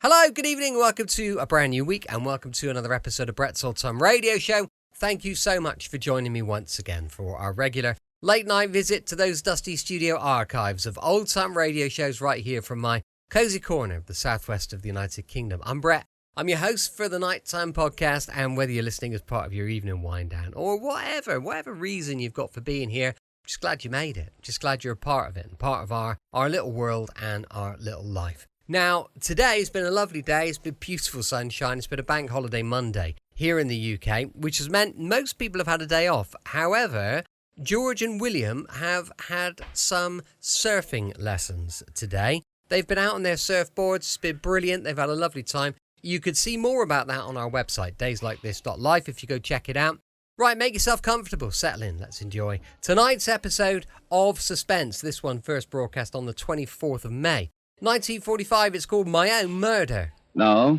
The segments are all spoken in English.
Hello, good evening, welcome to a brand new week and welcome to another episode of Brett's Old Time Radio Show. Thank you so much for joining me once again for our regular late night visit to those dusty studio archives of old time radio shows right here from my cozy corner of the southwest of the United Kingdom. I'm Brett. I'm your host for the Nighttime Podcast, and whether you're listening as part of your evening wind down or whatever reason you've got for being here, I'm just glad you made it. Just glad you're a part of it and part of our little world and our little life. Now, today has been a lovely day. It's been beautiful sunshine. It's been a bank holiday Monday here in the UK, which has meant most people have had a day off. However, George and William have had some surfing lessons today. They've been out on their surfboards. It's been brilliant. They've had a lovely time. You could see more about that on our website, dayslikethis.life, if you go check it out. Right, make yourself comfortable, settle in, let's enjoy tonight's episode of Suspense. This one first broadcast on the 24th of May. 1945, it's called My Own Murder. Now,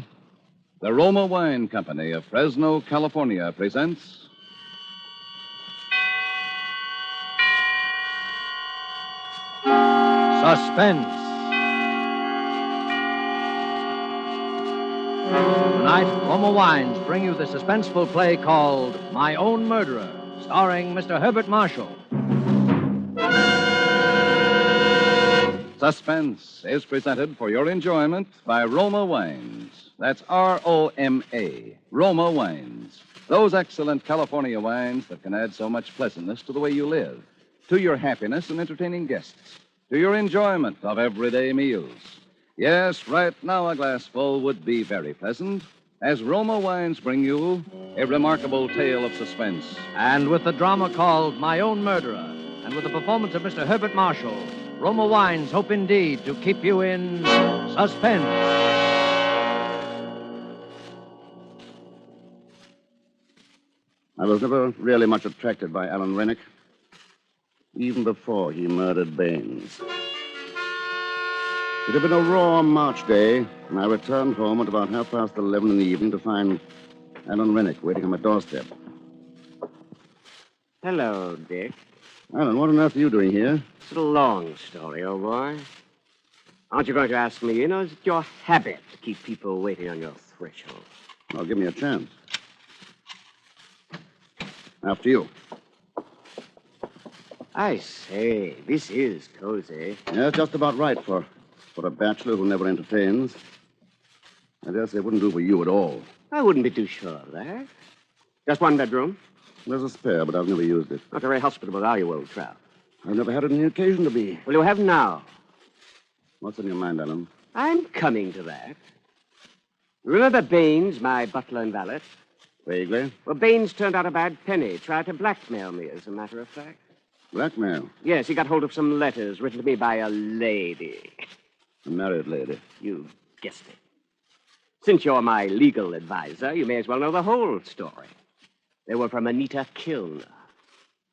the Roma Wine Company of Fresno, California presents... Suspense. Tonight, Roma Wines bring you the suspenseful play called My Own Murderer, starring Mr. Herbert Marshall. Suspense is presented for your enjoyment by Roma Wines. That's R-O-M-A, Roma Wines. Those excellent California wines that can add so much pleasantness to the way you live, to your happiness in entertaining guests, to your enjoyment of everyday meals. Yes, right now a glassful would be very pleasant, as Roma Wines bring you a remarkable tale of suspense. And with the drama called My Own Murderer, and with the performance of Mr. Herbert Marshall, Roma Wines hope indeed to keep you in suspense. I was never really much attracted by Alan Rennick, even before he murdered Baines. It had been a raw March day, and I returned home at about 11:30 in the evening to find Alan Rennick waiting on my doorstep. Hello, Dick. Alan, what on earth are you doing here? It's a long story, old boy. Aren't you going to ask me? You know, is it your habit to keep people waiting on your threshold? Well, give me a chance. After you. I say, this is cozy. Yeah, just about right for a bachelor who never entertains. I dare say it wouldn't do for you at all. I wouldn't be too sure of that. Just one bedroom? There's a spare, but I've never used it. Not very hospitable, are you, old trout? I've never had any occasion to be. Well, you have now. What's on your mind, Alan? I'm coming to that. Remember Baines, my butler and valet? Vaguely. Well, Baines turned out a bad penny. Tried to blackmail me, as a matter of fact. Blackmail? Yes, he got hold of some letters written to me by a lady. A married lady. You guessed it. Since you're my legal advisor, you may as well know the whole story. They were from Anita Kilner.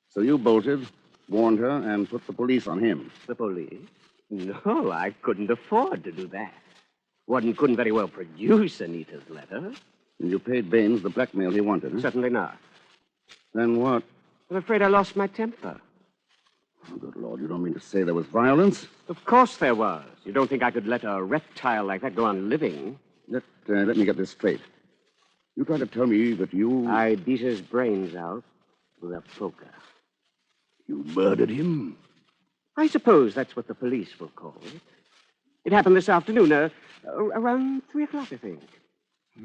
So you bolted, warned her, and put the police on him. The police? No, I couldn't afford to do that. One couldn't very well produce Anita's letter. And you paid Baines the blackmail he wanted, huh? Certainly not. Then what? I'm afraid I lost my temper. Oh, good Lord, you don't mean to say there was violence? Of course there was. You don't think I could let a reptile like that go on living? Let me get this straight. You tried to tell me that you... I beat his brains out with a poker. You murdered him? I suppose that's what the police will call it. It happened this afternoon, around 3 o'clock, I think.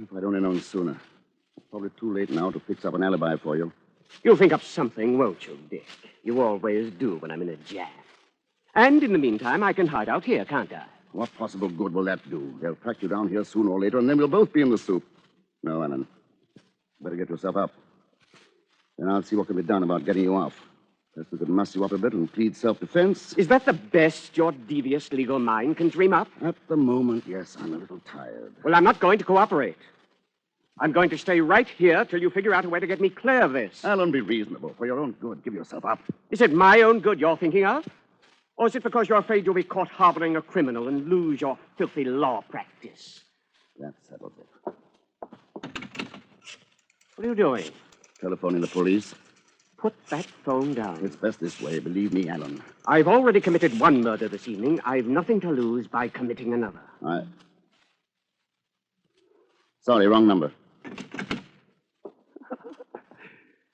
If I'd only known sooner. Probably too late now to fix up an alibi for you. You'll think up something, won't you, Dick? You always do when I'm in a jam. And in the meantime, I can hide out here, can't I? What possible good will that do? They'll track you down here sooner or later, and then we'll both be in the soup. No, Alan. Better get yourself up. Then I'll see what can be done about getting you off. Perhaps we could muss you up a bit and plead self-defense. Is that the best your devious legal mind can dream up? At the moment, yes, I'm a little tired. Well, I'm not going to cooperate. I'm going to stay right here till you figure out a way to get me clear of this. Alan, be reasonable. For your own good, give yourself up. Is it my own good you're thinking of? Or is it because you're afraid you'll be caught harboring a criminal and lose your filthy law practice? That settles it. What are you doing? Telephoning the police. Put that phone down. It's best this way, believe me, Alan. I've already committed one murder this evening. I've nothing to lose by committing another. Sorry, wrong number.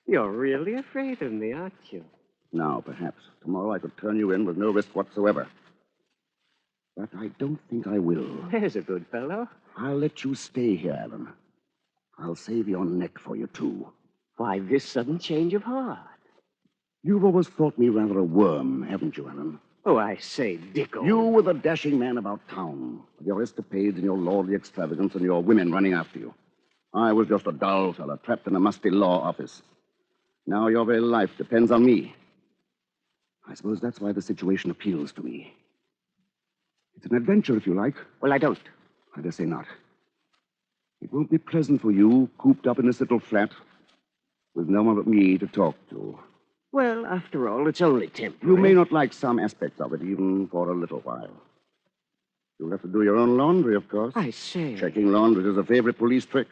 You're really afraid of me, aren't you? Now, perhaps. Tomorrow I could turn you in with no risk whatsoever. But I don't think I will. There's a good fellow. I'll let you stay here, Alan. I'll save your neck for you, too. Why this sudden change of heart? You've always thought me rather a worm, haven't you, Alan? Oh, I say, Dick, You were the dashing man about town, with your escapades and your lordly extravagance and your women running after you. I was just a dull fellow trapped in a musty law office. Now your very life depends on me. I suppose that's why the situation appeals to me. It's an adventure, if you like. Well, I don't. I dare say not. It won't be pleasant for you, cooped up in this little flat, with no one but me to talk to. Well, after all, it's only temporary. You may not like some aspects of it, even for a little while. You'll have to do your own laundry, of course. I say. Checking laundry is a favorite police trick.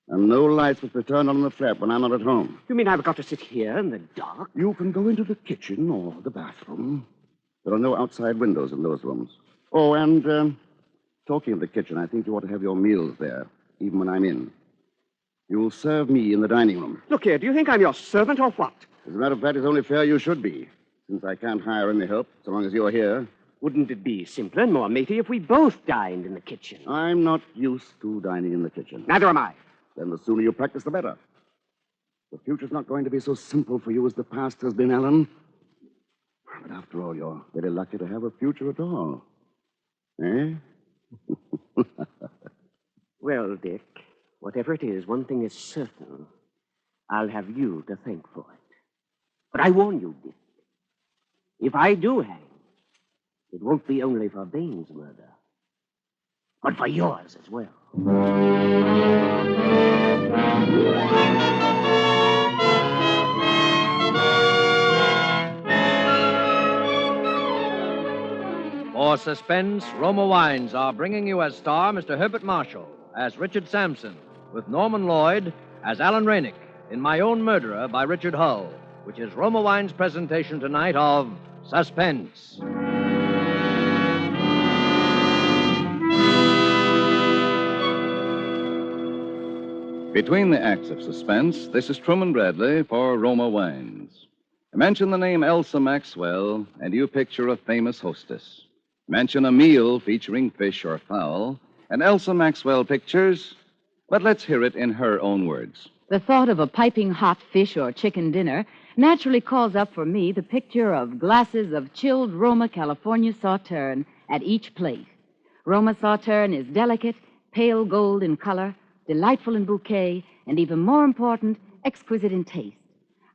And no lights must be turned on in the flat when I'm not at home. You mean I've got to sit here in the dark? You can go into the kitchen or the bathroom. There are no outside windows in those rooms. Oh, and talking of the kitchen, I think you ought to have your meals there, even when I'm in. You'll serve me in the dining room. Look here, do you think I'm your servant or what? As a matter of fact, it's only fair you should be, since I can't hire any help so long as you're here. Wouldn't it be simpler and more matey if we both dined in the kitchen? I'm not used to dining in the kitchen. Neither am I. Then the sooner you practice, the better. The future's not going to be so simple for you as the past has been, Alan. But after all, you're very lucky to have a future at all. Eh? Well, Dick, whatever it is, one thing is certain. I'll have you to thank for it. But I warn you, Dick, if I do hang, it won't be only for Bain's murder, but for yours as well. For Suspense, Roma Wines are bringing you as star Mr. Herbert Marshall as Richard Sampson, with Norman Lloyd as Alan Rainick in My Own Murderer by Richard Hull, which is Roma Wines' presentation tonight of Suspense. Between the acts of Suspense, this is Truman Bradley for Roma Wines. Mention the name Elsa Maxwell, and you picture a famous hostess. Mention a meal featuring fish or fowl, and Elsa Maxwell pictures. But let's hear it in her own words. The thought of a piping hot fish or chicken dinner naturally calls up for me the picture of glasses of chilled Roma California Sauterne at each plate. Roma Sauterne is delicate, pale gold in color, delightful in bouquet, and even more important, exquisite in taste.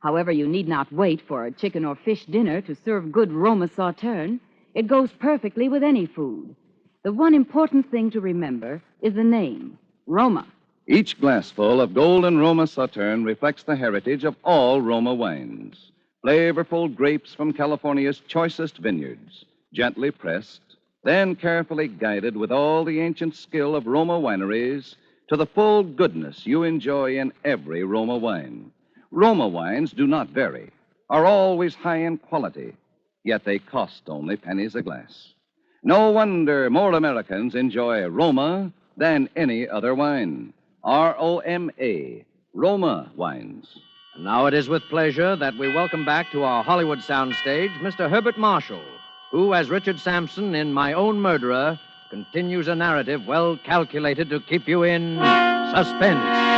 However, you need not wait for a chicken or fish dinner to serve good Roma Sauterne. It goes perfectly with any food. The one important thing to remember is the name, Roma. Each glassful of golden Roma Sauterne reflects the heritage of all Roma wines. Flavorful grapes from California's choicest vineyards, gently pressed, then carefully guided with all the ancient skill of Roma wineries to the full goodness you enjoy in every Roma wine. Roma wines do not vary, are always high in quality, yet they cost only pennies a glass. No wonder more Americans enjoy Roma than any other wine. R-O-M-A, Roma Wines. And now it is with pleasure that we welcome back to our Hollywood soundstage Mr. Herbert Marshall, who, as Richard Sampson in My Own Murderer, continues a narrative well calculated to keep you in suspense.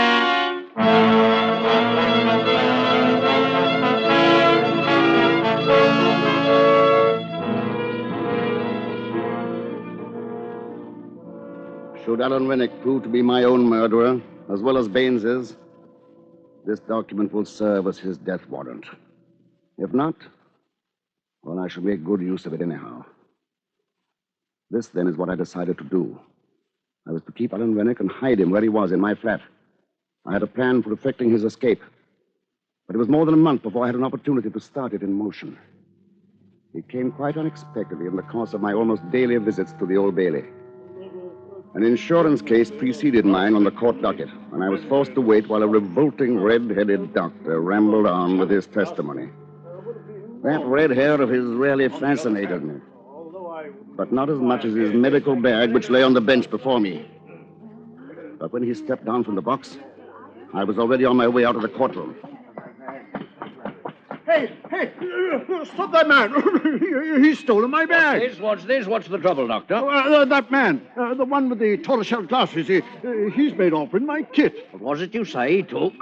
Should Alan Rennick prove to be my own murderer, as well as Baines's, this document will serve as his death warrant. If not, well, I shall make good use of it anyhow. This, then, is what I decided to do. I was to keep Alan Rennick and hide him where he was in my flat. I had a plan for effecting his escape. But it was more than a month before I had an opportunity to start it in motion. It came quite unexpectedly in the course of my almost daily visits to the Old Bailey. An insurance case preceded mine on the court docket, and I was forced to wait while a revolting red-headed doctor rambled on with his testimony. That red hair of his really fascinated me, but not as much as his medical bag which lay on the bench before me. But when he stepped down from the box, I was already on my way out of the courtroom. Hey, stop that man. He's stolen my bag. What's this? What's the trouble, Doctor? That man, the one with the tortoiseshell glasses, he's made off with my kit. What was it you say he took?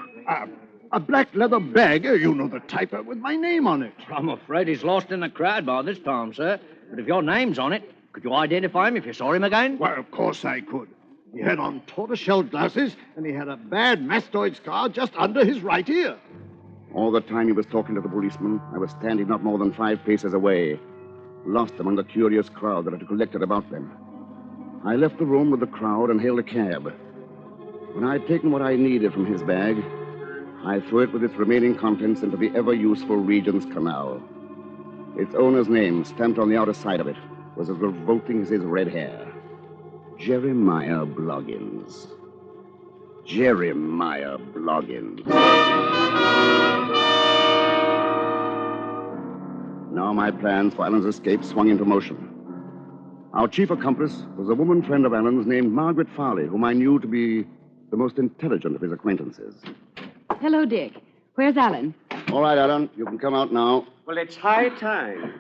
A black leather bag, you know the type, with my name on it. I'm afraid he's lost in the crowd by this time, sir. But if your name's on it, could you identify him if you saw him again? Well, of course I could. He had on tortoiseshell glasses, and he had a bad mastoid scar just under his right ear. All the time he was talking to the policeman, I was standing not more than 5 paces away, lost among the curious crowd that had collected about them. I left the room with the crowd and hailed a cab. When I had taken what I needed from his bag, I threw it with its remaining contents into the ever-useful Regent's Canal. Its owner's name, stamped on the outer side of it, was as revolting as his red hair. Jeremiah Bloggins. Jeremiah Bloggins. Now my plans for Alan's escape swung into motion. Our chief accomplice was a woman friend of Alan's named Margaret Farley, whom I knew to be the most intelligent of his acquaintances. Hello, Dick. Where's Alan? All right, Alan, you can come out now. Well, it's high time.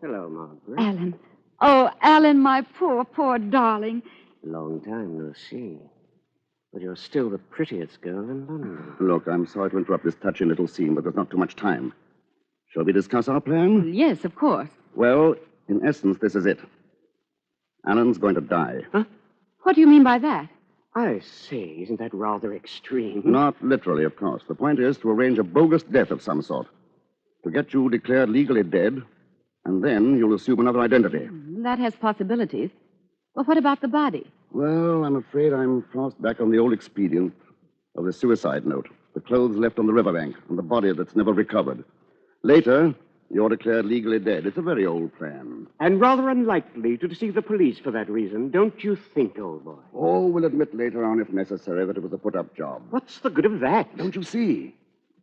Hello, Margaret. Alan. Oh, Alan, my poor darling. Long time no see. But you're still the prettiest girl in London. Look, I'm sorry to interrupt this touching little scene, but there's not too much time. Shall we discuss our plan? Yes, of course. Well, in essence, this is it. Alan's going to die. Huh? What do you mean by that? I see. Isn't that rather extreme? Not literally, of course. The point is to arrange a bogus death of some sort. To get you declared legally dead, and then you'll assume another identity. That has possibilities. Well, what about the body? Well, I'm afraid I'm forced back on the old expedient of the suicide note. The clothes left on the riverbank, and the body that's never recovered. Later, you're declared legally dead. It's a very old plan. And rather unlikely to deceive the police for that reason, don't you think, old boy? Oh, we'll admit later on, if necessary, that it was a put-up job. What's the good of that? Don't you see?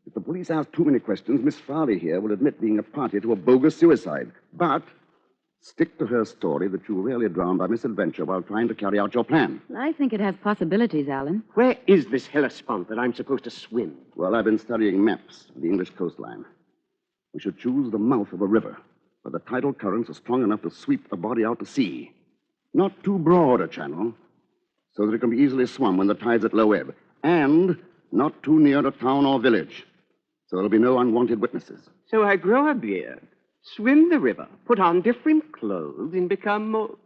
If the police ask too many questions, Miss Farley here will admit being a party to a bogus suicide. But stick to her story that you were really drowned by misadventure while trying to carry out your plan. I think it has possibilities, Alan. Where is this Hellespont that I'm supposed to swim? Well, I've been studying maps of the English coastline. We should choose the mouth of a river where the tidal currents are strong enough to sweep the body out to sea. Not too broad a channel, so that it can be easily swum when the tide's at low ebb. And not too near a town or village, so there'll be no unwanted witnesses. So I grow a beard, swim the river, put on different clothes, and become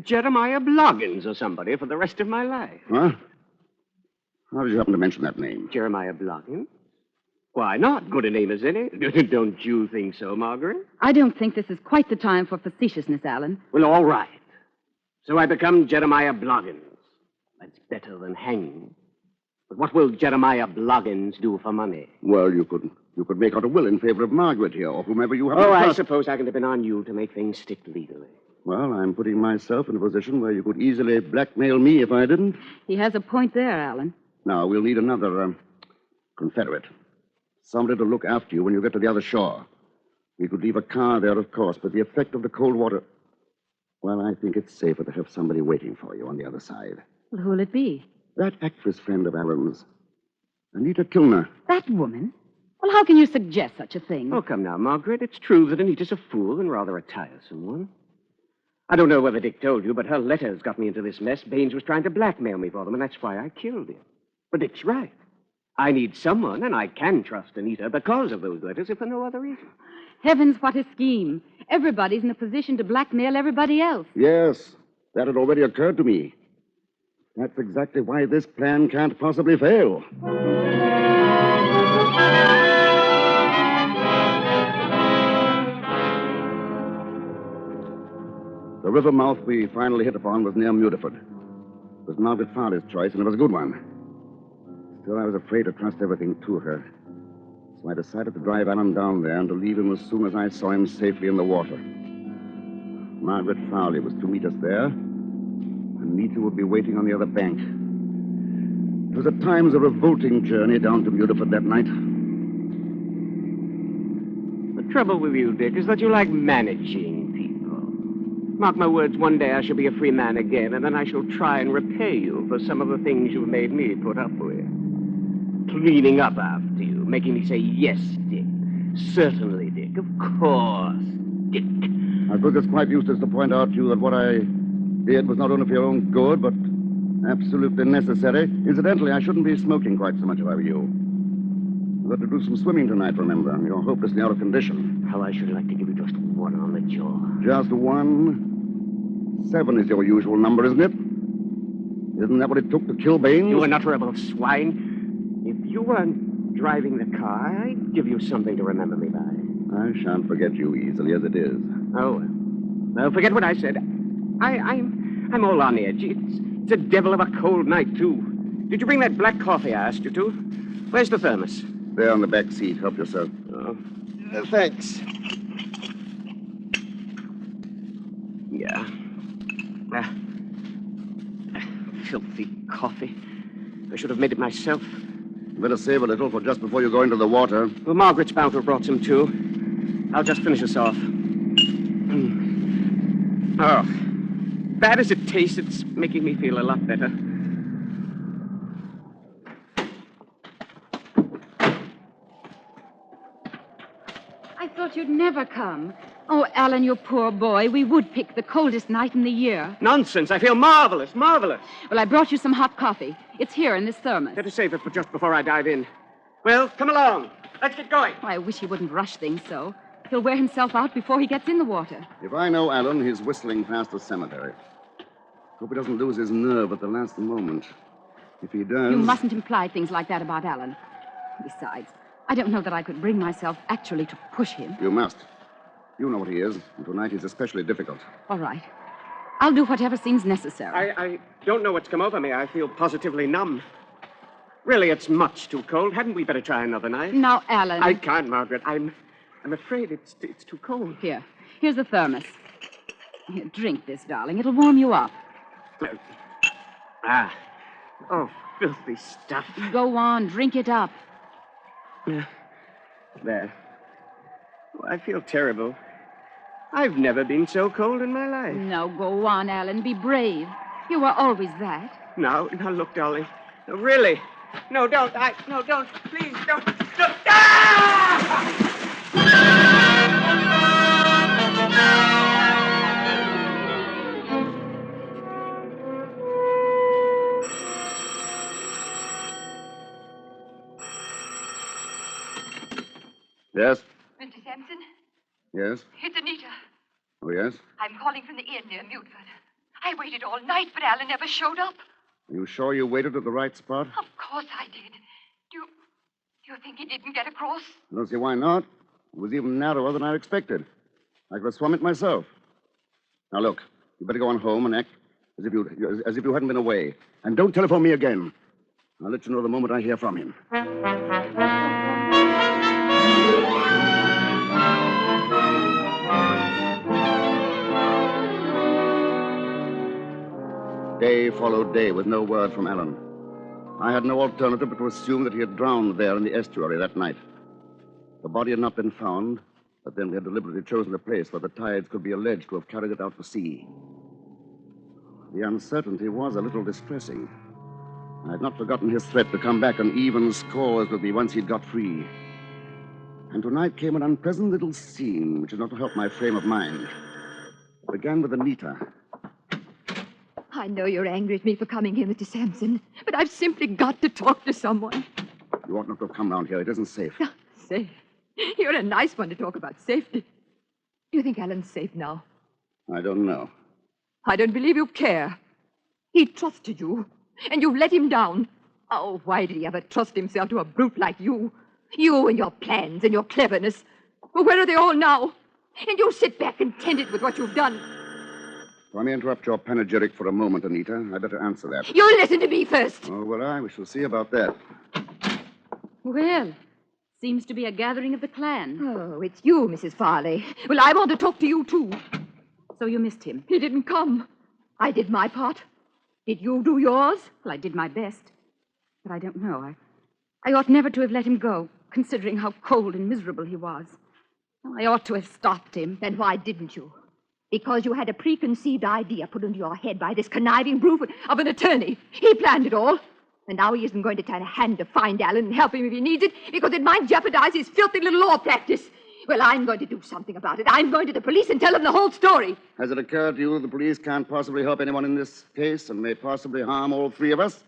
Jeremiah Bloggins or somebody for the rest of my life. Huh? How did you happen to mention that name? Jeremiah Bloggins? Why not? Good a name as any. Don't you think so, Margaret? I don't think this is quite the time for facetiousness, Alan. Well, all right. So I become Jeremiah Bloggins. That's better than hanging. But what will Jeremiah Bloggins do for money? Well, you could make out a will in favor of Margaret here, or whomever you have. Oh, I suppose I can depend on you to make things stick legally. Well, I'm putting myself in a position where you could easily blackmail me if I didn't. He has a point there, Alan. Now, we'll need another confederate. Somebody to look after you when you get to the other shore. We could leave a car there, of course, but the effect of the cold water... Well, I think it's safer to have somebody waiting for you on the other side. Well, who'll it be? That actress friend of Alan's, Anita Kilner. That woman? Well, how can you suggest such a thing? Oh, come now, Margaret. It's true that Anita's a fool and rather a tiresome one. I don't know whether Dick told you, but her letters got me into this mess. Baines was trying to blackmail me for them, and that's why I killed him. But Dick's right. I need someone, and I can trust Anita because of those letters, if for no other reason. Heavens, what a scheme. Everybody's in a position to blackmail everybody else. Yes, that had already occurred to me. That's exactly why this plan can't possibly fail. The river mouth we finally hit upon was near Mudeford. It was Margaret Farley's choice, and it was a good one. Still, I was afraid to trust everything to her. So I decided to drive Alan down there and to leave him as soon as I saw him safely in the water. Margaret Farley was to meet us there. Anita would be waiting on the other bank. It was at times a revolting journey down to Mudeford that night. The trouble with you, Dick, is that you like managing people. Mark my words, one day I shall be a free man again, and then I shall try and repay you for some of the things you've made me put up with. Cleaning up after you, making me say, yes, Dick. Certainly, Dick. Of course, Dick. I suppose it's quite useless to point out to you that what I did was not only for your own good, but absolutely necessary. Incidentally, I shouldn't be smoking quite so much if I were you. I've got to do some swimming tonight, remember. You're hopelessly out of condition. How I should like to give you just one on the jaw. Just one? 7 is your usual number, isn't it? Isn't that what it took to kill Baines? You unutterable swine. If you weren't driving the car, I'd give you something to remember me by. I shan't forget you easily as it is. Oh, well, forget what I said. I'm all on edge. It's a devil of a cold night, too. Did you bring that black coffee I asked you to? Where's the thermos? There on the back seat. Help yourself. Oh, thanks. Yeah. Filthy coffee. I should have made it myself. Better save a little for just before you go into the water. Well, Margaret's bound to have brought some, too. I'll just finish us off. Oh, bad as it tastes, it's making me feel a lot better. I thought you'd never come. Oh, Alan, you poor boy. We would pick the coldest night in the year. Nonsense. I feel marvelous, marvelous. Well, I brought you some hot coffee. It's here in this thermos. Better save it for just before I dive in. Well, come along. Let's get going. Oh, I wish he wouldn't rush things so. He'll wear himself out before he gets in the water. If I know Alan, he's whistling past the cemetery. Hope he doesn't lose his nerve at the last moment. If he does... You mustn't imply things like that about Alan. Besides, I don't know that I could bring myself actually to push him. You must. You know what he is, and tonight he's especially difficult. All right. I'll do whatever seems necessary. I don't know what's come over me. I feel positively numb. Really, it's much too cold. Hadn't we better try another night? Now, Alan... I can't, Margaret. I'm afraid it's too cold. Here's the thermos. Here, drink this, darling. It'll warm you up. Oh, filthy stuff. Go on, drink it up. There. Oh, I feel terrible. I've never been so cold in my life. No, go on, Alan. Be brave. You were always that. Now, look, darling. No, really. No, don't. No, don't. Please, don't. Ah! Yes? Mr. Sampson, Yes? it's Anita. Oh, yes? I'm calling from the inn near Mutford. I waited all night, but Alan never showed up. Are you sure you waited at the right spot? Of course I did. Do you think he didn't get across? I don't see why not. It was even narrower than I expected. I could have swum it myself. Now, look, you better go on home and act as if you hadn't been away. And don't telephone me again. I'll let you know the moment I hear from him. Day followed day with no word from Alan. I had no alternative but to assume that he had drowned there in the estuary that night. The body had not been found, but then we had deliberately chosen a place where the tides could be alleged to have carried it out to sea. The uncertainty was a little distressing. I had not forgotten his threat to come back on even scores with me once he'd got free. And tonight came an unpleasant little scene which is not to help my frame of mind. It began with Anita. I know you're angry at me for coming here, Mr. Sampson, but I've simply got to talk to someone. You ought not to have come round here. It isn't safe. Safe? You're a nice one to talk about safety. Do you think Alan's safe now? I don't know. I don't believe you care. He trusted you, and you've let him down. Oh, why did he ever trust himself to a brute like you? You and your plans and your cleverness. Well, where are they all now? And you sit back contented with what you've done. Let me interrupt your panegyric for a moment, Anita. I better answer that. You listen to me first. Oh, will I? We shall see about that. Well, seems to be a gathering of the clan. Oh, it's you, Mrs. Farley. Well, I want to talk to you, too. So you missed him. He didn't come. I did my part. Did you do yours? Well, I did my best. But I don't know. I ought never to have let him go, considering how cold and miserable he was. I ought to have stopped him. Then why didn't you? Because you had a preconceived idea put into your head by this conniving brute of an attorney. He planned it all. And now he isn't going to turn a hand to find Alan and help him if he needs it, because it might jeopardize his filthy little law practice. Well, I'm going to do something about it. I'm going to the police and tell them the whole story. Has it occurred to you that the police can't possibly help anyone in this case and may possibly harm all three of us?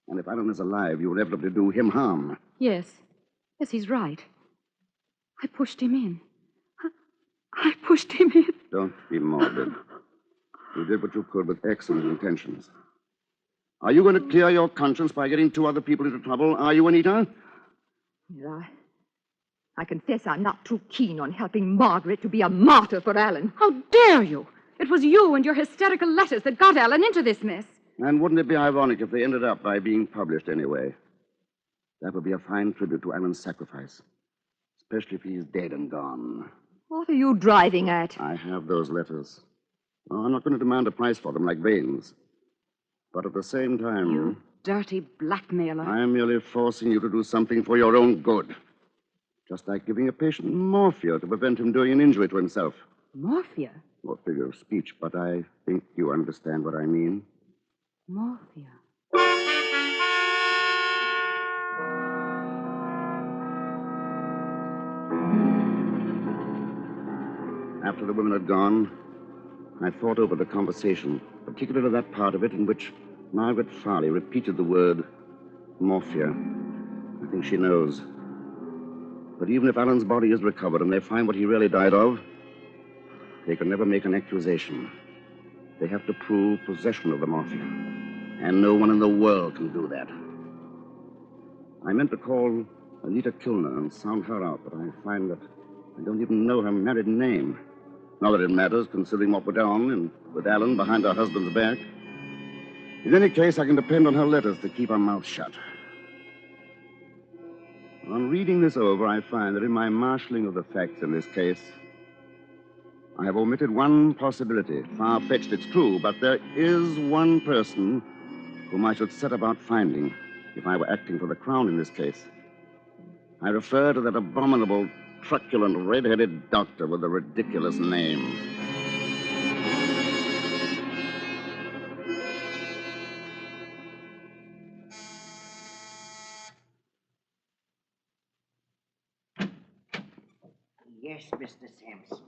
And if Alan is alive, you will inevitably do him harm. Yes. Yes, he's right. I pushed him in. I pushed him in. Don't be morbid. You did what you could with excellent intentions. Are you going to clear your conscience by getting two other people into trouble? Are you, Anita? Yeah, I confess I'm not too keen on helping Margaret to be a martyr for Alan. How dare you? It was you and your hysterical letters that got Alan into this mess. And wouldn't it be ironic if they ended up by being published anyway? That would be a fine tribute to Alan's sacrifice, especially if he's dead and gone. What are you driving at? I have those letters. Oh, I'm not going to demand a price for them like Vane's. But at the same time... You dirty blackmailer. I am merely forcing you to do something for your own good. Just like giving a patient morphia to prevent him doing an injury to himself. Morphia? Or figure of speech, but I think you understand what I mean. Morphia. After the women had gone, I thought over the conversation, particularly that part of it in which Margaret Farley repeated the word morphia. I think she knows. But even if Alan's body is recovered and they find what he really died of, they can never make an accusation. They have to prove possession of the morphia. And no one in the world can do that. I meant to call Anita Kilner and sound her out, but I find that I don't even know her married name. Not that it matters, considering what went on with Alan behind her husband's back. In any case, I can depend on her letters to keep her mouth shut. On reading this over, I find that in my marshalling of the facts in this case, I have omitted one possibility. Far-fetched, it's true, but there is one person whom I should set about finding if I were acting for the Crown in this case. I refer to that abominable, truculent, red-headed doctor with a ridiculous name. Yes, Mr. Sampson.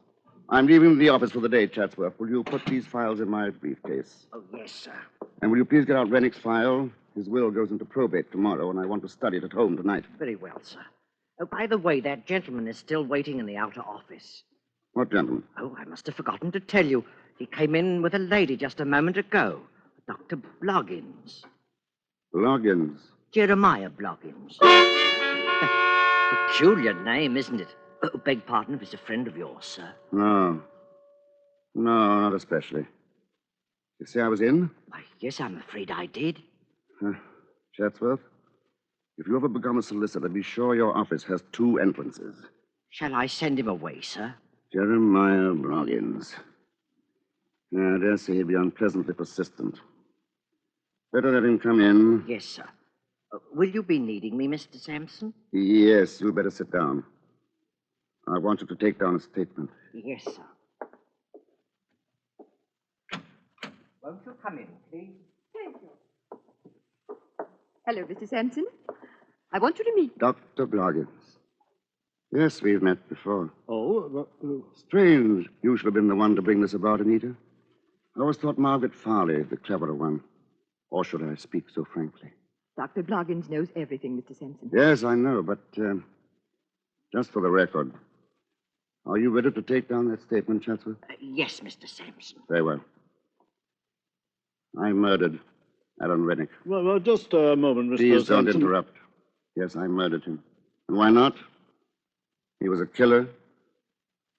I'm leaving the office for the day, Chatsworth. Will you put these files in my briefcase? Oh, yes, sir. And will you please get out Rennick's file? His will goes into probate tomorrow, and I want to study it at home tonight. Very well, sir. Oh, by the way, that gentleman is still waiting in the outer office. What gentleman? Oh, I must have forgotten to tell you. He came in with a lady just a moment ago. Dr. Bloggins. Loggins. Jeremiah Bloggins. Peculiar name, isn't it? Oh, beg pardon if he's a friend of yours, sir. No, not especially. You say I was in? Why, yes, I'm afraid I did. Chatsworth, if you ever become a solicitor, be sure your office has two entrances. Shall I send him away, sir? Jeremiah Bloggins. I dare say he'd be unpleasantly persistent. Better let him come in. Yes, sir. Will you be needing me, Mr. Sampson? Yes, you'd better sit down. I want you to take down a statement. Yes, sir. Won't you come in, please? Thank you. Hello, Mr. Sampson. I want you to meet... Dr. Bloggins. Yes, we've met before. Oh, Strange you should have been the one to bring this about, Anita. I always thought Margaret Farley the cleverer one. Or should I speak so frankly? Dr. Bloggins knows everything, Mr. Sampson. Yes, I know, but just for the record, are you ready to take down that statement, Chatsworth? Yes, Mr. Sampson. Very well. I murdered Alan Rennick. well, just a moment, Mr. Please don't Sampson. interrupt. Yes, I murdered him. And why not? He was a killer.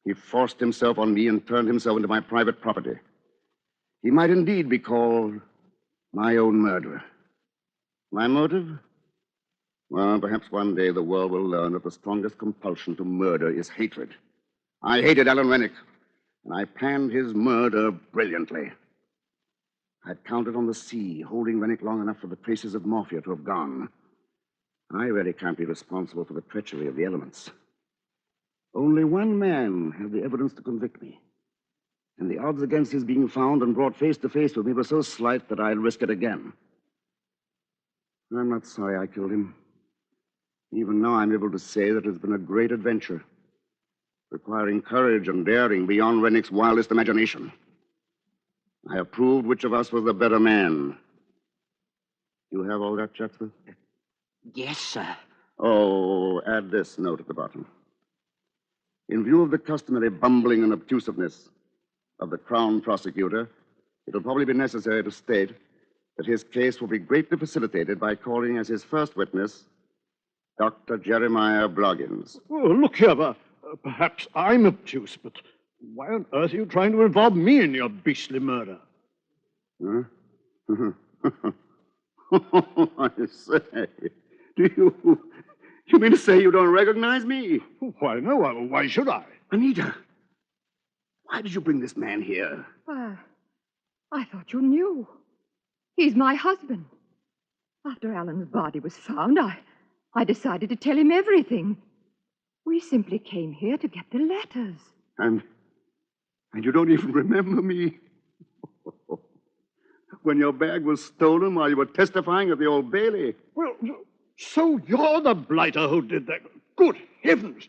He forced himself on me and turned himself into my private property. He might indeed be called my own murderer. My motive? Well, perhaps one day the world will learn that the strongest compulsion to murder is hatred. I hated Alan Rennick, and I planned his murder brilliantly. I'd counted on the sea, holding Rennick long enough for the traces of morphia to have gone. I really can't be responsible for the treachery of the elements. Only one man had the evidence to convict me. And the odds against his being found and brought face to face with me were so slight that I'd risk it again. I'm not sorry I killed him. Even now, I'm able to say that it's been a great adventure, requiring courage and daring beyond Rennick's wildest imagination. I have proved which of us was the better man. You have all that, Chatsworth? Yes, sir. Oh, add this note at the bottom. In view of the customary bumbling and obtusiveness of the Crown prosecutor, it'll probably be necessary to state that his case will be greatly facilitated by calling as his first witness Dr. Jeremiah Bloggins. Oh, look here, perhaps I'm obtuse, but why on earth are you trying to involve me in your beastly murder? Huh? I say, you mean to say you don't recognize me? Why, no, why should I? Anita, why did you bring this man here? I thought you knew. He's my husband. After Alan's body was found, I decided to tell him everything. We simply came here to get the letters. And you don't even remember me? When your bag was stolen while you were testifying at the Old Bailey. Well, so you're the blighter who did that. Good heavens.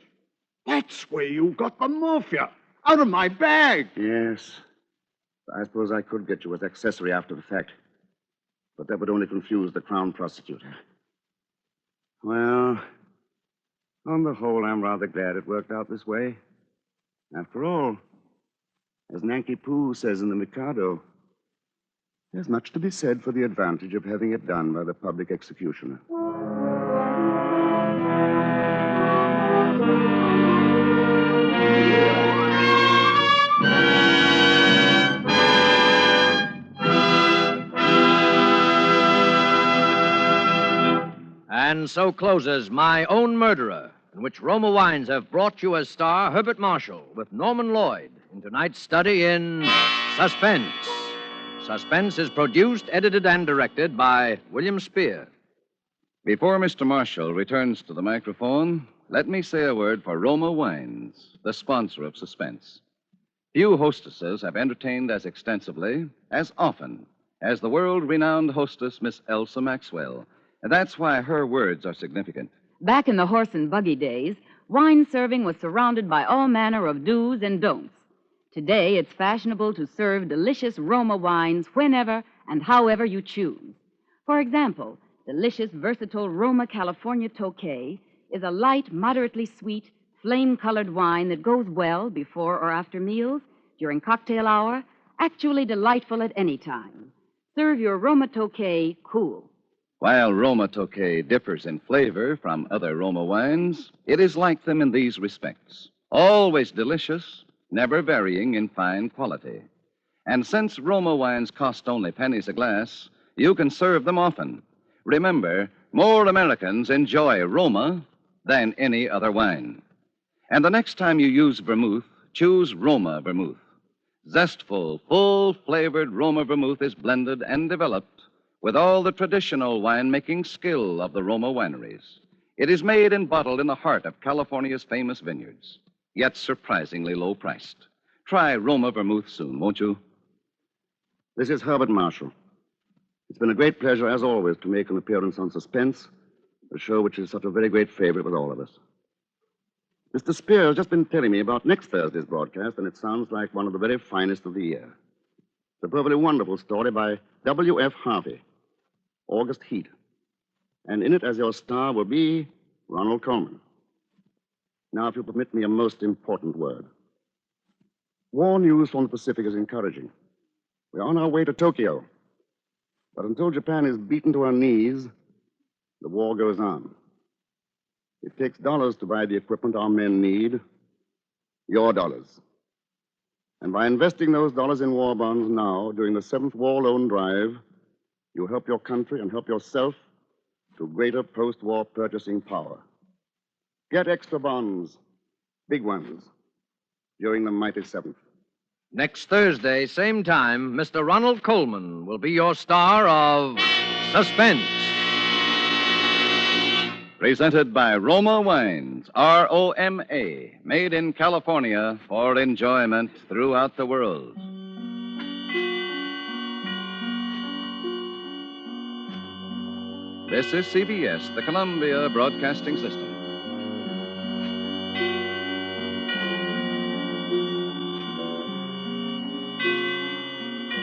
That's where you got the morphia. Out of my bag. Yes. I suppose I could get you as accessory after the fact. But that would only confuse the Crown prosecutor. Well, on the whole, I'm rather glad it worked out this way. After all, as Nanki Poo says in the Mikado, there's much to be said for the advantage of having it done by the public executioner. And so closes My Own Murderer, in which Roma Wines have brought you as star Herbert Marshall with Norman Lloyd in tonight's study in Suspense. Suspense is produced, edited, and directed by William Spear. Before Mr. Marshall returns to the microphone, let me say a word for Roma Wines, the sponsor of Suspense. Few hostesses have entertained as extensively, as often, as the world-renowned hostess, Miss Elsa Maxwell. And that's why her words are significant. Back in the horse and buggy days, wine serving was surrounded by all manner of do's and don'ts. Today, it's fashionable to serve delicious Roma wines whenever and however you choose. For example, delicious, versatile Roma California Tokay is a light, moderately sweet, flame-colored wine that goes well before or after meals, during cocktail hour, actually delightful at any time. Serve your Roma Tokay cool. While Roma Tokay differs in flavor from other Roma wines, it is like them in these respects. Always delicious, never varying in fine quality. And since Roma wines cost only pennies a glass, you can serve them often. Remember, more Americans enjoy Roma than any other wine. And the next time you use vermouth, choose Roma vermouth. Zestful, full-flavored Roma vermouth is blended and developed with all the traditional winemaking skill of the Roma wineries. It is made and bottled in the heart of California's famous vineyards, yet surprisingly low-priced. Try Roma vermouth soon, won't you? This is Herbert Marshall. It's been a great pleasure, as always, to make an appearance on Suspense, a show which is such a very great favorite with all of us. Mr. Spear has just been telling me about next Thursday's broadcast, and it sounds like one of the very finest of the year. It's a perfectly wonderful story by W.F. Harvey, August Heat. And in it, as your star, will be Ronald Colman. Now, if you'll permit me a most important word. War news from the Pacific is encouraging. We're on our way to Tokyo. But until Japan is beaten to her knees, the war goes on. It takes dollars to buy the equipment our men need, your dollars. And by investing those dollars in war bonds now, during the 7th War Loan Drive, you help your country and help yourself to greater post-war purchasing power. Get extra bonds, big ones, during the mighty 7th. Next Thursday, same time, Mr. Ronald Colman will be your star of Suspense. Presented by Roma Wines, R-O-M-A, made in California for enjoyment throughout the world. This is CBS, the Columbia Broadcasting System.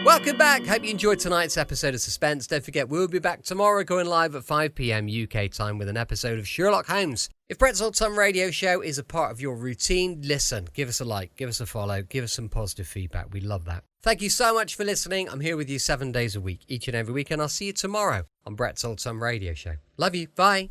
Welcome back. Hope you enjoyed tonight's episode of Suspense. Don't forget, we'll be back tomorrow going live at 5 p.m. UK time with an episode of Sherlock Holmes. If Brett's Old Time Radio Show is a part of your routine, listen, give us a like, give us a follow, give us some positive feedback. We love that. Thank you so much for listening. I'm here with you 7 days a week, each and every week, and I'll see you tomorrow on Brett's Old Time Radio Show. Love you. Bye.